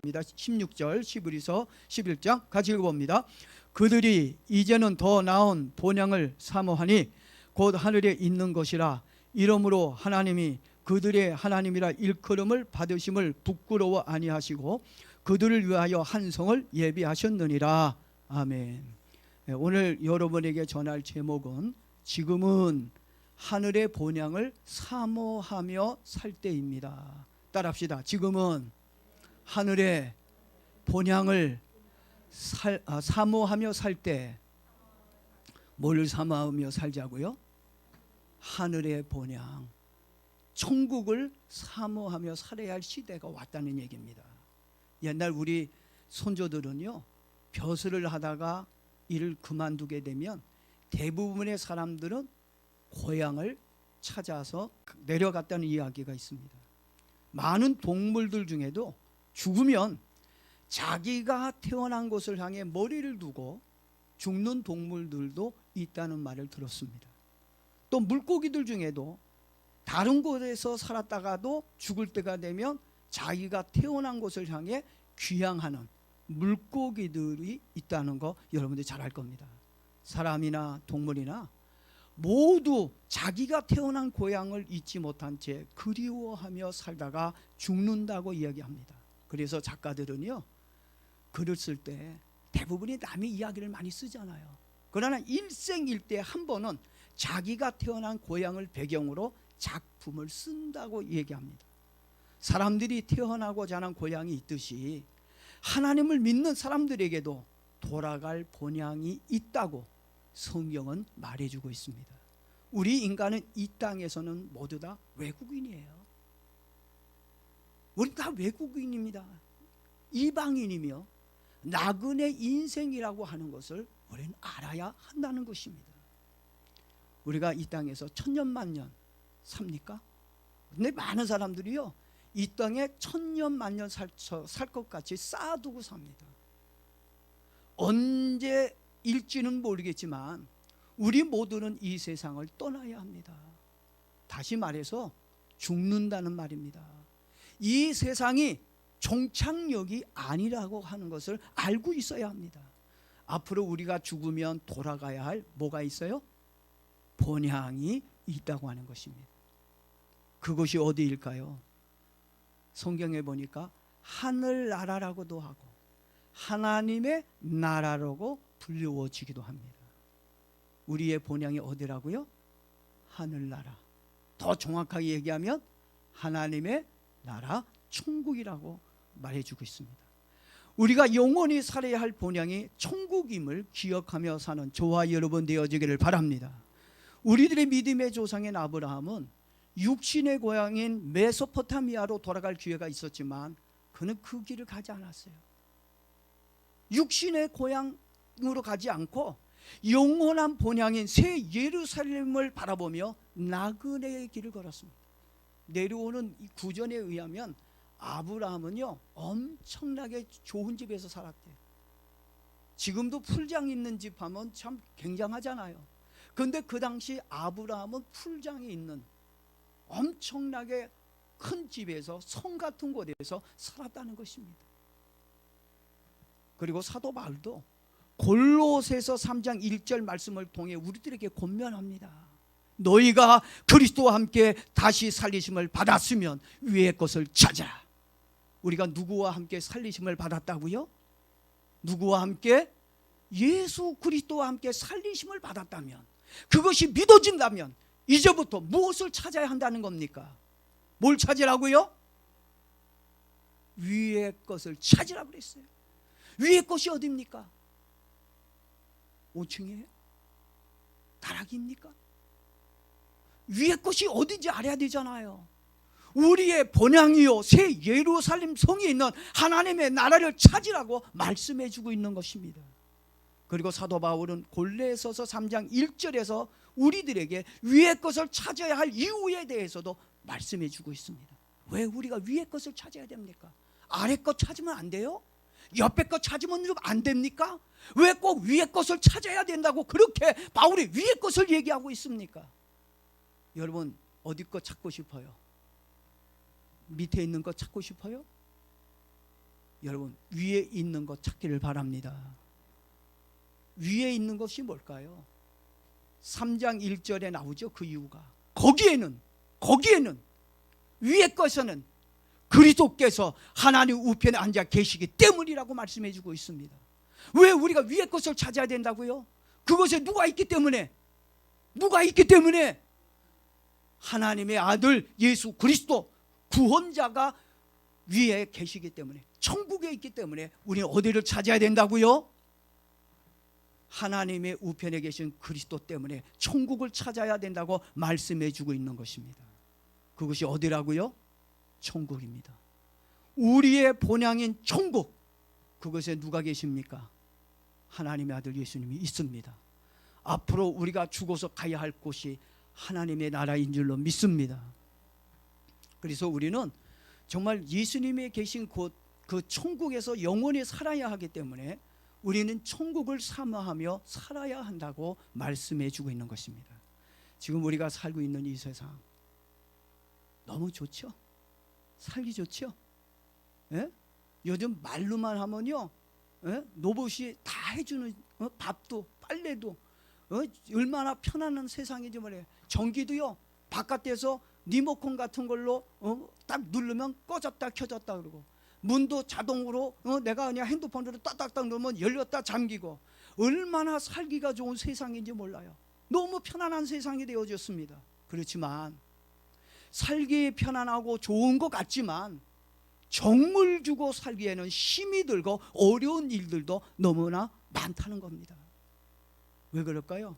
16절 히브리서 11장 같이 읽어봅니다. 그들이 이제는 더 나은 본향을 사모하니 곧 하늘에 있는 것이라. 이러므로 하나님이 그들의 하나님이라 일컬음을 받으심을 부끄러워 아니하시고 그들을 위하여 한 성을 예비하셨느니라. 아멘. 오늘 여러분에게 전할 제목은 지금은 하늘의 본향을 사모하며 살 때입니다. 따라합시다. 지금은 하늘의 본향을 사모하며 살 때. 뭘 사모하며 살자고요? 하늘의 본향, 천국을 사모하며 살아야 할 시대가 왔다는 얘기입니다. 옛날 우리 손조들은요, 벼슬을 하다가 일을 그만두게 되면 대부분의 사람들은 고향을 찾아서 내려갔다는 이야기가 있습니다. 많은 동물들 중에도 죽으면 자기가 태어난 곳을 향해 머리를 두고 죽는 동물들도 있다는 말을 들었습니다. 또 물고기들 중에도 다른 곳에서 살았다가도 죽을 때가 되면 자기가 태어난 곳을 향해 귀향하는 물고기들이 있다는 거 여러분들이 잘 알 겁니다. 사람이나 동물이나 모두 자기가 태어난 고향을 잊지 못한 채 그리워하며 살다가 죽는다고 이야기합니다. 그래서 작가들은요, 글을 쓸 때 대부분이 남의 이야기를 많이 쓰잖아요. 그러나 일생일대 한 번은 자기가 태어난 고향을 배경으로 작품을 쓴다고 얘기합니다. 사람들이 태어나고 자란 고향이 있듯이 하나님을 믿는 사람들에게도 돌아갈 본향이 있다고 성경은 말해주고 있습니다. 우리 인간은 이 땅에서는 모두 다 외국인이에요. 우리 다 외국인입니다. 이방인이며 나그네 인생이라고 하는 것을 우리는 알아야 한다는 것입니다. 우리가 이 땅에서 천년만년 삽니까? 근데 많은 사람들이요, 이 땅에 천년만년 살 것 같이 쌓아두고 삽니다. 언제일지는 모르겠지만 우리 모두는 이 세상을 떠나야 합니다. 다시 말해서 죽는다는 말입니다. 이 세상이 종착역이 아니라고 하는 것을 알고 있어야 합니다. 앞으로 우리가 죽으면 돌아가야 할 뭐가 있어요? 본향이 있다고 하는 것입니다. 그것이 어디일까요? 성경에 보니까 하늘나라라고도 하고 하나님의 나라라고 불리워지기도 합니다. 우리의 본향이 어디라고요? 하늘나라. 더 정확하게 얘기하면 하나님의 나라, 천국이라고 말해주고 있습니다. 우리가 영원히 살아야 할 본향이 천국임을 기억하며 사는 저와 여러분 되어지기를 바랍니다. 우리들의 믿음의 조상인 아브라함은 육신의 고향인 메소포타미아로 돌아갈 기회가 있었지만 그는 그 길을 가지 않았어요. 육신의 고향으로 가지 않고 영원한 본향인 새 예루살렘을 바라보며 나그네의 길을 걸었습니다. 내려오는 이 구전에 의하면 아브라함은요, 엄청나게 좋은 집에서 살았대요. 지금도 풀장 있는 집 하면 참 굉장하잖아요. 그런데 그 당시 아브라함은 풀장이 있는 엄청나게 큰 집에서, 성 같은 곳에서 살았다는 것입니다. 그리고 사도 바울도 골로새서 3장 1절 말씀을 통해 우리들에게 권면합니다. 너희가 그리스도와 함께 다시 살리심을 받았으면 위의 것을 찾아. 우리가 누구와 함께 살리심을 받았다고요? 누구와 함께? 예수 그리스도와 함께 살리심을 받았다면, 그것이 믿어진다면 이제부터 무엇을 찾아야 한다는 겁니까? 뭘 찾으라고요? 위의 것을 찾으라고 그랬어요. 위의 것이 어디입니까? 5층이에요? 다락입니까? 위의 것이 어딘지 알아야 되잖아요. 우리의 본향이요 새 예루살렘 성에 있는 하나님의 나라를 찾으라고 말씀해 주고 있는 것입니다. 그리고 사도 바울은 골로새서 3장 1절에서 우리들에게 위의 것을 찾아야 할 이유에 대해서도 말씀해 주고 있습니다. 왜 우리가 위의 것을 찾아야 됩니까? 아래 것 찾으면 안 돼요? 옆에 것 찾으면 안 됩니까? 왜 꼭 위의 것을 찾아야 된다고 그렇게 바울이 위의 것을 얘기하고 있습니까? 여러분, 어디 것 찾고 싶어요? 밑에 있는 것 찾고 싶어요? 여러분, 위에 있는 것 찾기를 바랍니다. 위에 있는 것이 뭘까요? 3장 1절에 나오죠. 그 이유가 거기에는 위에 것에는 그리스도께서 하나님 우편에 앉아 계시기 때문이라고 말씀해 주고 있습니다. 왜 우리가 위에 것을 찾아야 된다고요? 그것에 누가 있기 때문에 하나님의 아들 예수 그리스도 구원자가 위에 계시기 때문에, 천국에 있기 때문에 우리는 어디를 찾아야 된다고요? 하나님의 우편에 계신 그리스도 때문에 천국을 찾아야 된다고 말씀해 주고 있는 것입니다. 그것이 어디라고요? 천국입니다. 우리의 본향인 천국, 그것에 누가 계십니까? 하나님의 아들 예수님이 있습니다. 앞으로 우리가 죽어서 가야 할 곳이 하나님의 나라인 줄로 믿습니다. 그래서 우리는 정말 예수님이 계신 곳, 그 천국에서 영원히 살아야 하기 때문에 우리는 천국을 사모하며 살아야 한다고 말씀해 주고 있는 것입니다. 지금 우리가 살고 있는 이 세상 너무 좋죠? 살기 좋죠? 예? 요즘 말로만 하면요, 예? 로봇이 다 해주는, 밥도 빨래도, 얼마나 편안한 세상인지 말이에요. 전기도요, 바깥에서 리모컨 같은 걸로 딱 누르면 꺼졌다 켜졌다 그러고, 문도 자동으로 내가 그냥 핸드폰으로 딱딱딱 누르면 열렸다 잠기고, 얼마나 살기가 좋은 세상인지 몰라요. 너무 편안한 세상이 되어졌습니다. 그렇지만 살기 편안하고 좋은 것 같지만 정을 주고 살기에는 힘이 들고 어려운 일들도 너무나 많다는 겁니다. 왜 그럴까요?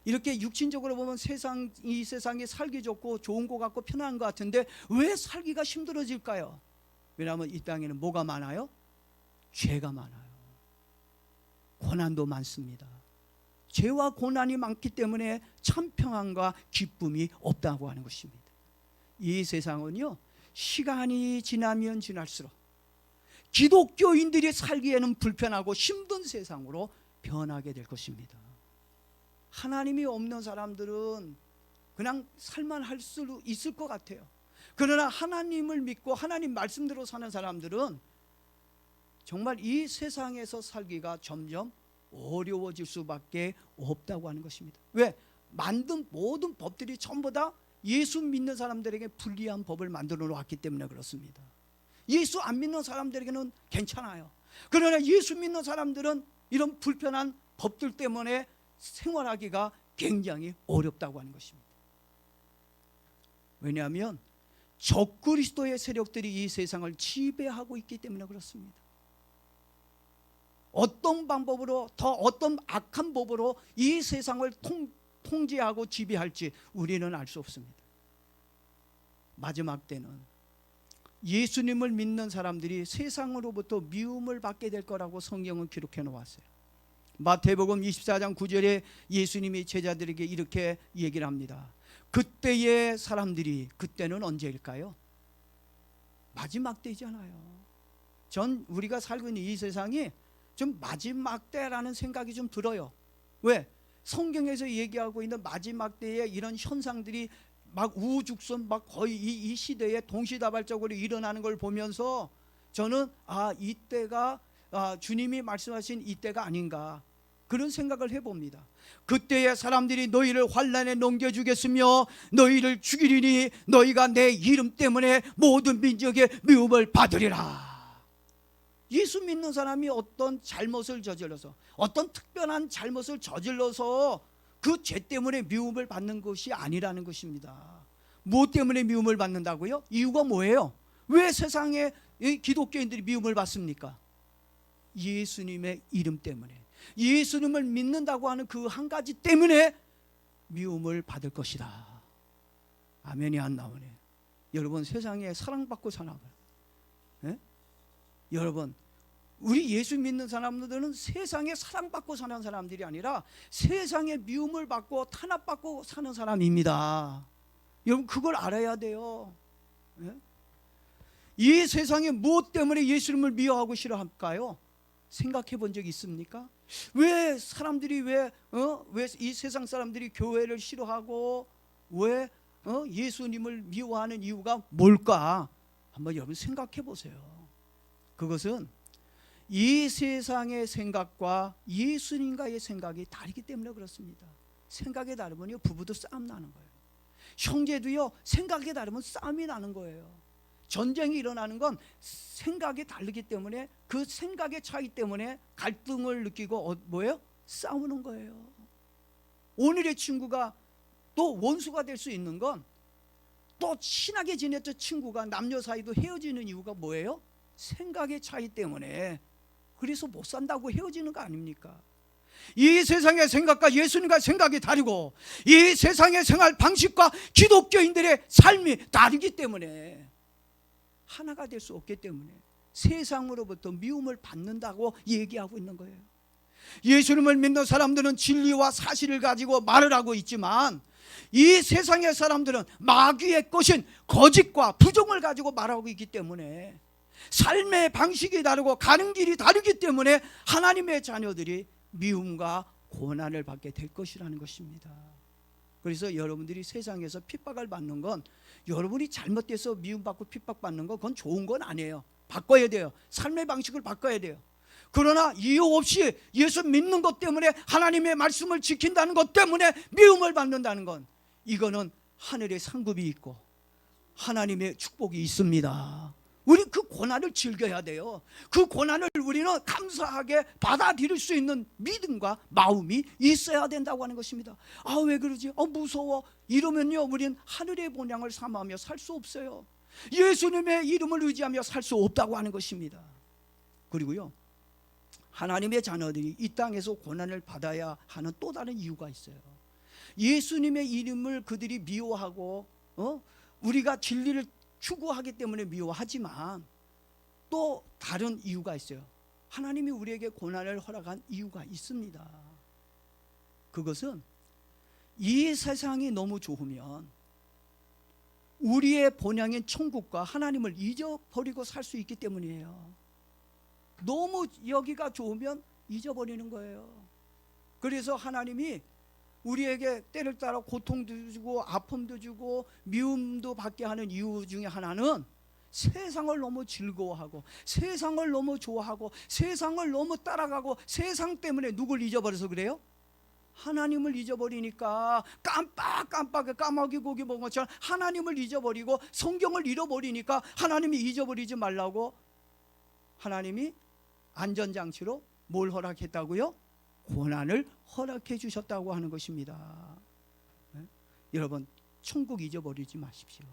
이렇게 육신적으로 보면 이 세상이 살기 좋고 좋은 것 같고 편안한 것 같은데 왜 살기가 힘들어질까요? 왜냐하면 이 땅에는 뭐가 많아요? 죄가 많아요. 고난도 많습니다. 죄와 고난이 많기 때문에 참 평안과 기쁨이 없다고 하는 것입니다. 이 세상은요, 시간이 지나면 지날수록 기독교인들이 살기에는 불편하고 힘든 세상으로 변하게 될 것입니다. 하나님이 없는 사람들은 그냥 살만할 수 있을 것 같아요. 그러나 하나님을 믿고 하나님 말씀대로 사는 사람들은 정말 이 세상에서 살기가 점점 어려워질 수밖에 없다고 하는 것입니다. 왜? 만든 모든 법들이 전부 다 예수 믿는 사람들에게 불리한 법을 만들어 놓았기 때문에 그렇습니다. 예수 안 믿는 사람들에게는 괜찮아요. 그러나 예수 믿는 사람들은 이런 불편한 법들 때문에 생활하기가 굉장히 어렵다고 하는 것입니다. 왜냐하면 적그리스도의 세력들이 이 세상을 지배하고 있기 때문에 그렇습니다. 어떤 방법으로, 더 어떤 악한 법으로 이 세상을 통제하고 지배할지 우리는 알 수 없습니다. 마지막 때는 예수님을 믿는 사람들이 세상으로부터 미움을 받게 될 거라고 성경은 기록해 놓았어요. 마태복음 24장 9절에 예수님이 제자들에게 이렇게 얘기를 합니다. 그때의 사람들이, 그때는 언제일까요? 마지막 때잖아요. 전 우리가 살고 있는 이 세상이 좀 마지막 때라는 생각이 좀 들어요. 왜? 성경에서 얘기하고 있는 마지막 때에 이런 현상들이 막 우후죽순 막 거의 이 시대에 동시다발적으로 일어나는 걸 보면서 저는 이때가 주님이 말씀하신 이때가 아닌가 그런 생각을 해봅니다. 그때의 사람들이 너희를 환난에 넘겨주겠으며 너희를 죽이리니 너희가 내 이름 때문에 모든 민족의 미움을 받으리라. 예수 믿는 사람이 어떤 잘못을 저질러서, 어떤 특별한 잘못을 저질러서 그 죄 때문에 미움을 받는 것이 아니라는 것입니다. 무엇 때문에 미움을 받는다고요? 이유가 뭐예요? 왜 세상에 기독교인들이 미움을 받습니까? 예수님의 이름 때문에, 예수님을 믿는다고 하는 그 한 가지 때문에 미움을 받을 것이다. 아멘이 안 나오네. 여러분, 세상에 사랑받고 사나 봐요. 여러분, 우리 예수 믿는 사람들은 세상에 사랑받고 사는 사람들이 아니라 세상에 미움을 받고 탄압받고 사는 사람입니다. 여러분, 그걸 알아야 돼요. 이 세상에 무엇 때문에 예수님을 미워하고 싫어할까요? 생각해 본 적 있습니까? 왜 사람들이 왜 이 세상 사람들이 교회를 싫어하고 왜 예수님을 미워하는 이유가 뭘까? 한번 여러분 생각해 보세요. 그것은 이 세상의 생각과 예수님과의 생각이 다르기 때문에 그렇습니다. 생각이 다르면요 부부도 싸움 나는 거예요. 형제도요 생각이 다르면 싸움이 나는 거예요. 전쟁이 일어나는 건 생각이 다르기 때문에, 그 생각의 차이 때문에 갈등을 느끼고 뭐예요? 싸우는 거예요. 오늘의 친구가 또 원수가 될 수 있는 건, 또 친하게 지냈던 친구가 남녀 사이도 헤어지는 이유가 뭐예요? 생각의 차이 때문에. 그래서 못 산다고 헤어지는 거 아닙니까? 이 세상의 생각과 예수님과 생각이 다르고, 이 세상의 생활 방식과 기독교인들의 삶이 다르기 때문에, 하나가 될 수 없기 때문에 세상으로부터 미움을 받는다고 얘기하고 있는 거예요. 예수님을 믿는 사람들은 진리와 사실을 가지고 말을 하고 있지만, 이 세상의 사람들은 마귀의 것인 거짓과 부정을 가지고 말하고 있기 때문에, 삶의 방식이 다르고 가는 길이 다르기 때문에 하나님의 자녀들이 미움과 고난을 받게 될 것이라는 것입니다. 그래서 여러분들이 세상에서 핍박을 받는 건, 여러분이 잘못돼서 미움받고 핍박받는 건 그건 좋은 건 아니에요. 바꿔야 돼요. 삶의 방식을 바꿔야 돼요. 그러나 이유 없이 예수 믿는 것 때문에, 하나님의 말씀을 지킨다는 것 때문에 미움을 받는다는 건, 이거는 하늘의 상급이 있고 하나님의 축복이 있습니다. 우리 그 고난을 즐겨야 돼요. 그 고난을 우리는 감사하게 받아들일 수 있는 믿음과 마음이 있어야 된다고 하는 것입니다. 아, 왜 그러지? 무서워. 이러면요 우리는 하늘의 본향을 삼아하며 살 수 없어요. 예수님의 이름을 의지하며 살 수 없다고 하는 것입니다. 그리고요, 하나님의 자녀들이 이 땅에서 고난을 받아야 하는 또 다른 이유가 있어요. 예수님의 이름을 그들이 미워하고 우리가 진리를 추구하기 때문에 미워하지만, 또 다른 이유가 있어요. 하나님이 우리에게 고난을 허락한 이유가 있습니다. 그것은 이 세상이 너무 좋으면 우리의 본향인 천국과 하나님을 잊어버리고 살 수 있기 때문이에요. 너무 여기가 좋으면 잊어버리는 거예요. 그래서 하나님이 우리에게 때를 따라 고통도 주고 아픔도 주고 미움도 받게 하는 이유 중에 하나는, 세상을 너무 즐거워하고 세상을 너무 좋아하고 세상을 너무 따라가고 세상 때문에 누굴 잊어버려서 그래요? 하나님을 잊어버리니까, 깜빡깜빡 까마귀 고기 먹은 것처럼 하나님을 잊어버리고 성경을 잃어버리니까, 하나님이 잊어버리지 말라고 하나님이 안전장치로 뭘 허락했다고요? 고난을 허락해 주셨다고 하는 것입니다. 네? 여러분, 천국 잊어버리지 마십시오.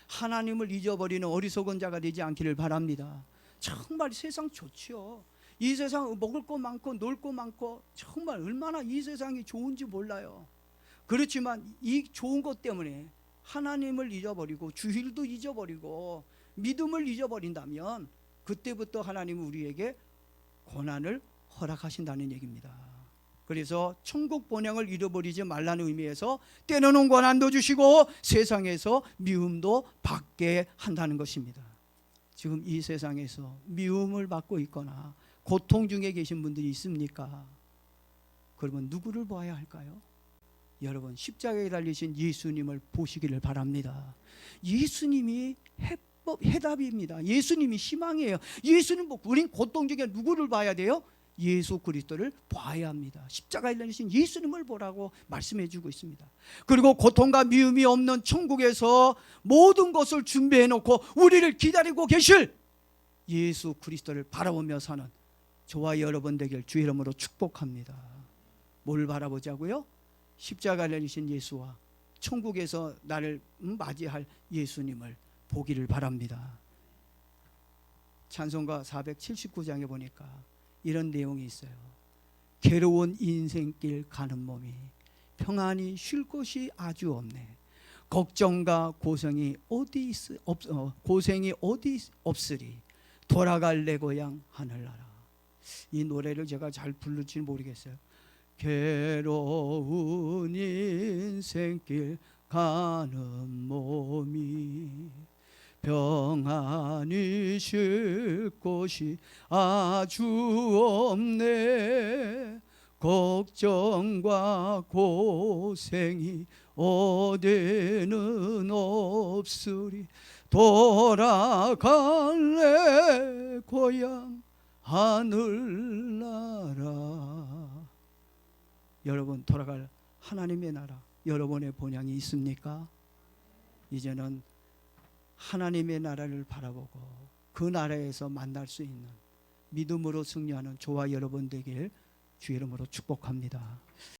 하나님을 잊어버리는 어리석은 자가 되지 않기를 바랍니다. 정말 세상 좋죠. 이 세상 먹을 거 많고 놀 거 많고, 정말 얼마나 이 세상이 좋은지 몰라요. 그렇지만 이 좋은 것 때문에 하나님을 잊어버리고 주일도 잊어버리고 믿음을 잊어버린다면, 그때부터 하나님은 우리에게 고난을 허락하신다는 얘기입니다. 그래서 천국 본향을 잃어버리지 말라는 의미에서 때로는 고난도 주시고 세상에서 미움도 받게 한다는 것입니다. 지금 이 세상에서 미움을 받고 있거나 고통 중에 계신 분들이 있습니까? 그러면 누구를 보아야 할까요? 여러분, 십자가에 달리신 예수님을 보시기를 바랍니다. 예수님이 해답입니다. 예수님이 희망이에요. 예수님, 우린 고통 중에 누구를 봐야 돼요? 예수 그리스도를 봐야 합니다. 십자가에 달리신 예수님을 보라고 말씀해 주고 있습니다. 그리고 고통과 미움이 없는 천국에서 모든 것을 준비해 놓고 우리를 기다리고 계실 예수 그리스도를 바라보며 사는 저와 여러분 되길 주의 이름으로 축복합니다. 뭘 바라보자고요? 십자가에 달리신 예수와 천국에서 나를 맞이할 예수님을 보기를 바랍니다. 찬송가 479장에 보니까 이런 내용이 있어요. 괴로운 인생길 가는 몸이 평안히 쉴 곳이 아주 없네. 걱정과 고생이 어디 없으리. 돌아갈 내 고향 하늘나라. 이 노래를 제가 잘 부를지는 모르겠어요. 괴로운 인생길 가는 몸이 평안히 쉴 곳이 아주 없네. 걱정과 고생이 어디는 없으리. 돌아갈래 고향 하늘나라. 여러분, 돌아갈 하나님의 나라, 여러분의 본향이 있습니까? 이제는 하나님의 나라를 바라보고 그 나라에서 만날 수 있는 믿음으로 승리하는 저와 여러분 되길 주의 이름으로 축복합니다.